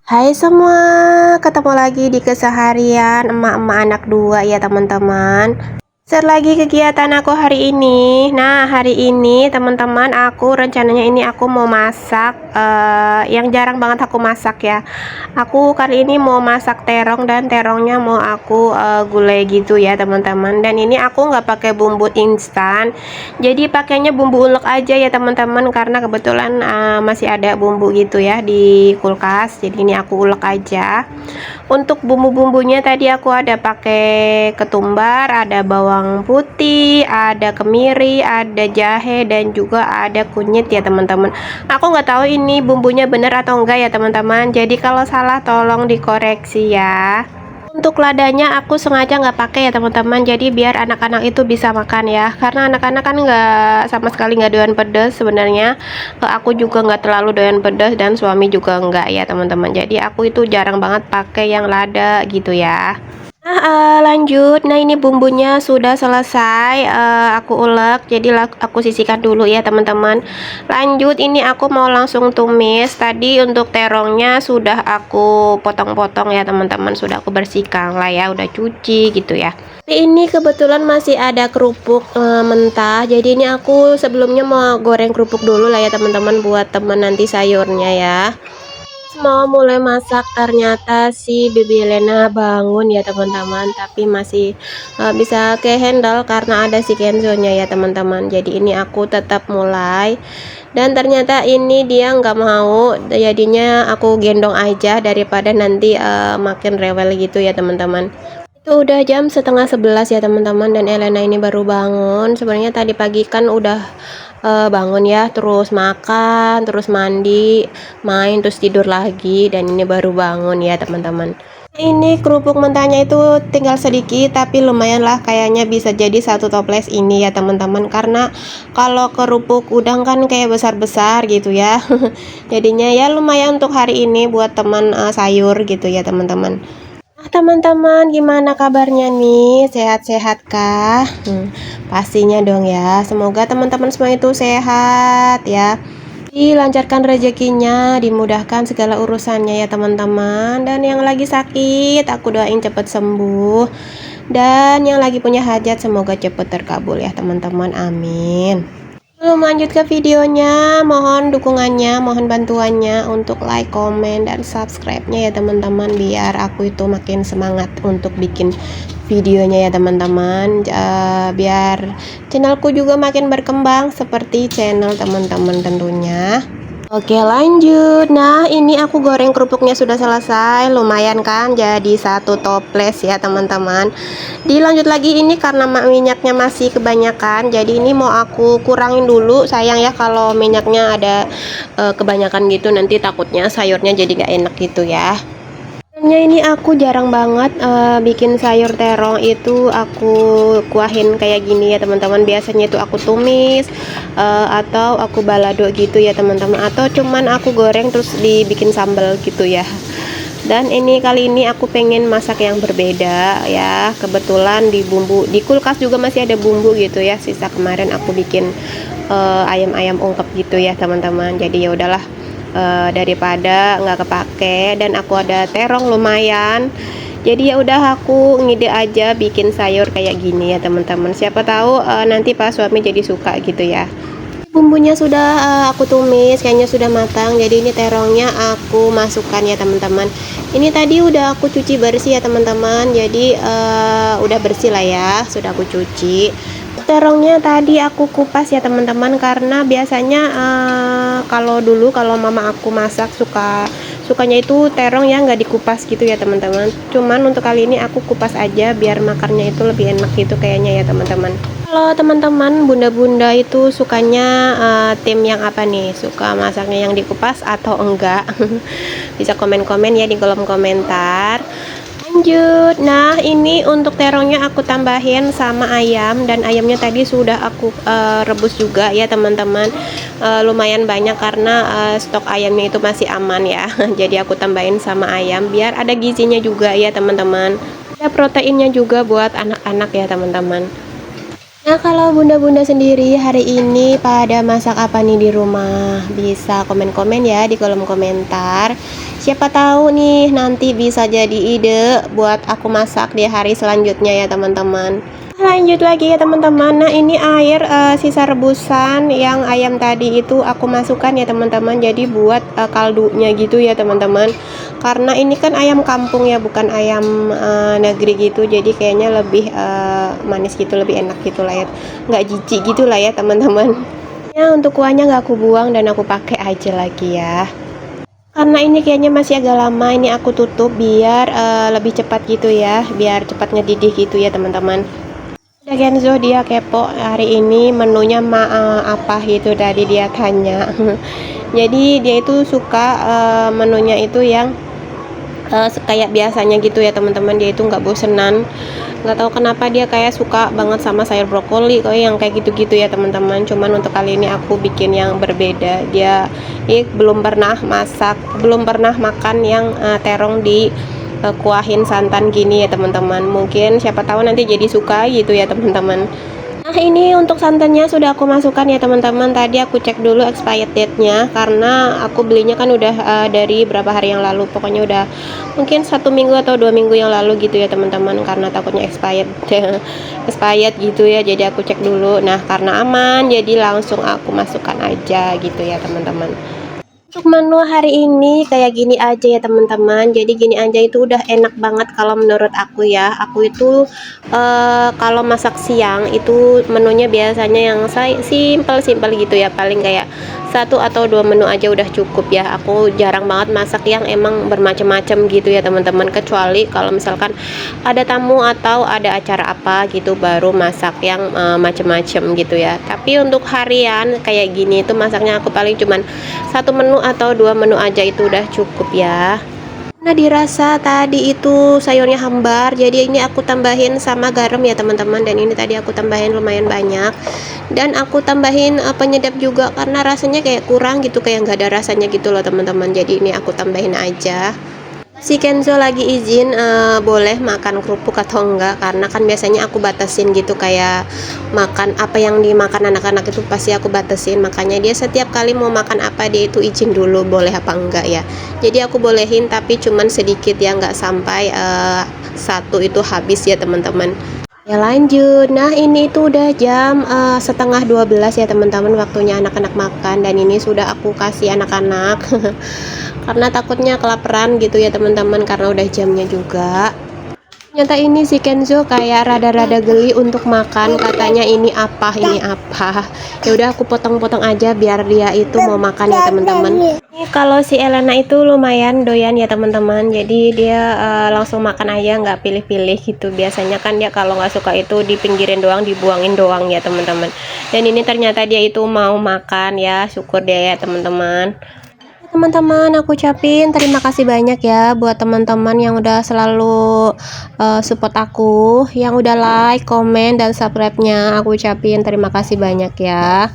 Hai semua, ketemu lagi di keseharian emak-emak anak dua ya teman-teman. Start lagi kegiatan aku hari ini. Nah, hari ini teman-teman aku rencananya ini aku mau masak yang jarang banget aku masak ya. Aku kali ini mau masak terong dan terongnya mau aku gulai gitu ya teman-teman. Dan ini aku nggak pakai bumbu instan. Jadi pakainya bumbu ulek aja ya teman-teman karena kebetulan masih ada bumbu gitu ya di kulkas. Jadi ini aku ulek aja. Untuk bumbu-bumbunya tadi aku ada pakai ketumbar, ada bawang putih, ada kemiri, ada jahe dan juga ada kunyit ya teman-teman. Aku nggak tahu ini bumbunya bener atau enggak ya teman-teman. Jadi kalau salah tolong dikoreksi ya. Untuk ladanya aku sengaja nggak pakai ya teman-teman. Jadi biar anak-anak itu bisa makan ya. Karena anak-anak kan nggak sama sekali nggak doyan pedas sebenarnya. Aku juga nggak terlalu doyan pedas dan suami juga nggak ya teman-teman. Jadi aku itu jarang banget pakai yang lada gitu ya. Nah, lanjut. Nah, ini bumbunya sudah selesai. Aku ulek, jadi aku sisihkan dulu ya, teman-teman. Lanjut, ini aku mau langsung tumis. Tadi untuk terongnya sudah aku potong-potong ya, teman-teman. Sudah aku bersihkan lah ya, udah cuci gitu ya. Ini kebetulan masih ada kerupuk mentah. Jadi ini aku sebelumnya mau goreng kerupuk dulu lah ya, teman-teman, buat temen nanti sayurnya ya. Mau mulai masak ternyata si Bibi Elena bangun ya teman-teman, tapi masih bisa ke handle karena ada si Kenzo-nya ya teman-teman. Jadi ini aku tetap mulai dan ternyata ini dia nggak mau, jadinya aku gendong aja daripada nanti makin rewel gitu ya teman-teman. Itu udah jam setengah 11 ya teman-teman, dan Elena ini baru bangun. Sebenarnya tadi pagi kan udah bangun ya, terus makan, terus mandi, main, terus tidur lagi, dan ini baru bangun ya teman-teman. Ini kerupuk mentahnya itu tinggal sedikit, tapi lumayan lah, kayaknya bisa jadi satu toples ini ya teman-teman. Karena kalau kerupuk udang kan kayak besar-besar gitu ya. Jadinya ya lumayan untuk hari ini buat teman sayur gitu ya teman-teman. Nah, teman-teman, gimana kabarnya nih? Sehat-sehat kah? Pastinya dong ya. Semoga teman-teman semua itu sehat ya. Dilancarkan rezekinya, dimudahkan segala urusannya ya teman-teman. Dan yang lagi sakit, aku doain cepet sembuh. Dan yang lagi punya hajat, semoga cepet terkabul ya teman-teman. Amin. Sebelum lanjut ke videonya, mohon dukungannya, mohon bantuannya untuk like, komen, dan subscribe-nya ya teman-teman, biar aku itu makin semangat untuk bikin videonya ya teman-teman. Biar channelku juga makin berkembang seperti channel teman-teman tentunya. Oke, lanjut. Nah, ini aku goreng kerupuknya sudah selesai. Lumayan kan, jadi satu toples ya teman-teman. Dilanjut lagi, ini karena minyaknya masih kebanyakan, jadi ini mau aku kurangin dulu. Sayang ya kalau minyaknya ada kebanyakan gitu, nanti takutnya sayurnya jadi gak enak gitu ya. Sebenarnya ini aku jarang banget bikin sayur terong itu aku kuahin kayak gini ya teman-teman. Biasanya itu aku tumis atau aku balado gitu ya teman-teman, atau cuman aku goreng terus dibikin sambal gitu ya. Dan ini kali ini aku pengen masak yang berbeda ya. Kebetulan di bumbu di kulkas juga masih ada bumbu gitu ya, sisa kemarin aku bikin ayam-ayam ungkep gitu ya teman-teman. Jadi ya udahlah, daripada nggak kepake, dan aku ada terong lumayan, jadi ya udah aku ngide aja bikin sayur kayak gini ya teman-teman. Siapa tahu nanti pas suami jadi suka gitu ya. Bumbunya sudah aku tumis, kayaknya sudah matang. Jadi ini terongnya aku masukkan ya teman-teman. Ini tadi udah aku cuci bersih ya teman-teman, jadi udah bersih lah ya, sudah aku cuci. Terongnya tadi aku kupas ya teman-teman, karena biasanya kalau mama aku masak sukanya itu terong yang nggak dikupas gitu ya teman-teman. Cuman untuk kali ini aku kupas aja biar makannya itu lebih enak gitu kayaknya ya teman-teman. Kalau teman-teman bunda-bunda itu sukanya tim yang apa nih, suka masaknya yang dikupas atau enggak? Bisa komen-komen ya di kolom komentar. Lanjut. Nah, ini untuk terongnya aku tambahin sama ayam, dan ayamnya tadi sudah aku rebus juga ya teman-teman. Lumayan banyak karena stok ayamnya itu masih aman ya. Jadi aku tambahin sama ayam biar ada gizinya juga ya teman-teman. Ada proteinnya juga buat anak-anak ya teman-teman. Nah, kalau bunda-bunda sendiri hari ini pada masak apa nih di rumah? Bisa komen-komen ya di kolom komentar. Siapa tahu nih nanti bisa jadi ide buat aku masak di hari selanjutnya ya teman-teman. Lanjut lagi ya teman-teman. Nah ini air sisa rebusan yang ayam tadi itu aku masukkan ya teman-teman, jadi buat kaldunya gitu ya teman-teman. Karena ini kan ayam kampung ya, bukan ayam negeri gitu, jadi kayaknya lebih manis gitu, lebih enak gitu lah ya, nggak jijik gitu lah ya teman-teman. Ya untuk kuahnya nggak aku buang dan aku pakai aja lagi ya. Karena ini kayaknya masih agak lama, ini aku tutup biar lebih cepat gitu ya, biar cepat ngedidih gitu ya teman-teman. Ada Kenzo, dia kepo hari ini menunya apa gitu, tadi dia tanya. Jadi dia itu suka menunya itu yang kayak biasanya gitu ya teman-teman, dia itu nggak bosenan. Nggak tahu kenapa dia kayak suka banget sama sayur brokoli kayak yang kayak gitu-gitu ya teman-teman. Cuman untuk kali ini aku bikin yang berbeda. Dia belum pernah masak, belum pernah makan yang terong di kuahin santan gini ya teman-teman. Mungkin siapa tahu nanti jadi suka gitu ya teman-teman. Nah ini untuk santannya sudah aku masukkan ya teman-teman. Tadi aku cek dulu expired date-nya karena aku belinya kan udah dari berapa hari yang lalu, pokoknya udah mungkin 1 minggu atau 2 minggu yang lalu gitu ya teman-teman, karena takutnya expired expired gitu ya, jadi aku cek dulu. Nah karena aman jadi langsung aku masukkan aja gitu ya teman-teman. Untuk menu hari ini kayak gini aja ya teman-teman, jadi gini aja itu udah enak banget kalau menurut aku ya. Aku itu kalau masak siang itu menunya biasanya yang simpel-simpel gitu ya, paling kayak 1 atau 2 menu aja udah cukup ya. Aku jarang banget masak yang emang bermacam-macam gitu ya teman-teman, kecuali kalau misalkan ada tamu atau ada acara apa gitu baru masak yang macam-macam gitu ya. Tapi untuk harian kayak gini itu masaknya aku paling cuman 1 menu atau 2 menu aja itu udah cukup ya. Nah dirasa tadi itu sayurnya hambar, jadi ini aku tambahin sama garam ya teman-teman, dan ini tadi aku tambahin lumayan banyak, dan aku tambahin penyedap juga karena rasanya kayak kurang gitu, kayak nggak ada rasanya gitu loh teman-teman, jadi ini aku tambahin aja. Si Kenzo lagi izin boleh makan kerupuk atau enggak, karena kan biasanya aku batasin gitu, kayak makan apa yang dimakan anak-anak itu pasti aku batasin, makanya dia setiap kali mau makan apa dia itu izin dulu boleh apa enggak ya. Jadi aku bolehin tapi cuman sedikit ya, nggak sampai satu itu habis ya teman-teman. Ya lanjut. Nah ini itu udah jam setengah 12 ya teman-teman, waktunya anak-anak makan, dan ini sudah aku kasih anak-anak karena takutnya kelaparan gitu ya teman-teman, karena udah jamnya juga. Ternyata ini si Kenzo kayak rada-rada geli untuk makan, katanya ini apa ini apa. Ya udah aku potong-potong aja biar dia itu mau makan ya teman-teman. Ini kalau si Elena itu lumayan doyan ya teman-teman, jadi dia langsung makan aja, nggak pilih-pilih gitu. Biasanya kan dia kalau nggak suka itu dipinggirin doang, dibuangin doang ya teman-teman. Dan ini ternyata dia itu mau makan ya, syukur dia ya teman-teman. Teman-teman, aku ucapin terima kasih banyak ya buat teman-teman yang udah selalu support aku, yang udah like, komen, dan subscribe-nya. Aku ucapin terima kasih banyak ya.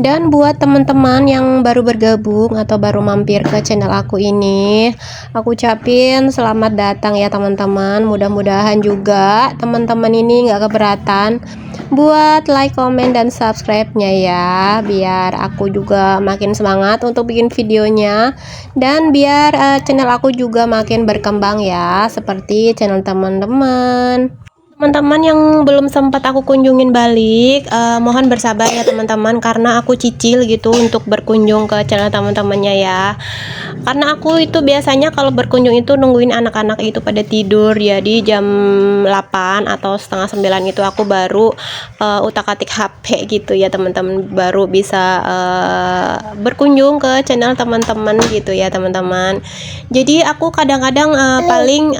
Dan buat teman-teman yang baru bergabung atau baru mampir ke channel aku ini, aku ucapin selamat datang ya teman-teman. Mudah-mudahan juga teman-teman ini nggak keberatan buat like, komen, dan subscribe-nya ya, biar aku juga makin semangat untuk bikin videonya, dan biar channel aku juga makin berkembang ya, seperti channel teman-teman. Teman-teman yang belum sempat aku kunjungin balik, mohon bersabar ya teman-teman, karena aku cicil gitu untuk berkunjung ke channel teman-temannya ya. Karena aku itu biasanya kalau berkunjung itu nungguin anak-anak itu pada tidur, jadi jam 8 atau setengah 9 itu aku baru utak-atik HP gitu ya teman-teman, baru bisa berkunjung ke channel teman-teman gitu ya teman-teman. Jadi aku kadang-kadang paling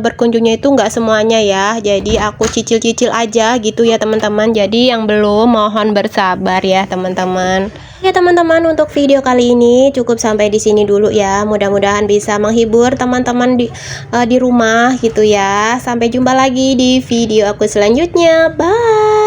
berkunjungnya itu nggak semuanya ya, jadi aku cicil-cicil aja gitu ya teman-teman. Jadi yang belum mohon bersabar ya teman-teman. Ya teman-teman, untuk video kali ini cukup sampai di sini dulu ya. Mudah-mudahan bisa menghibur teman-teman di rumah gitu ya. Sampai jumpa lagi di video aku selanjutnya. Bye.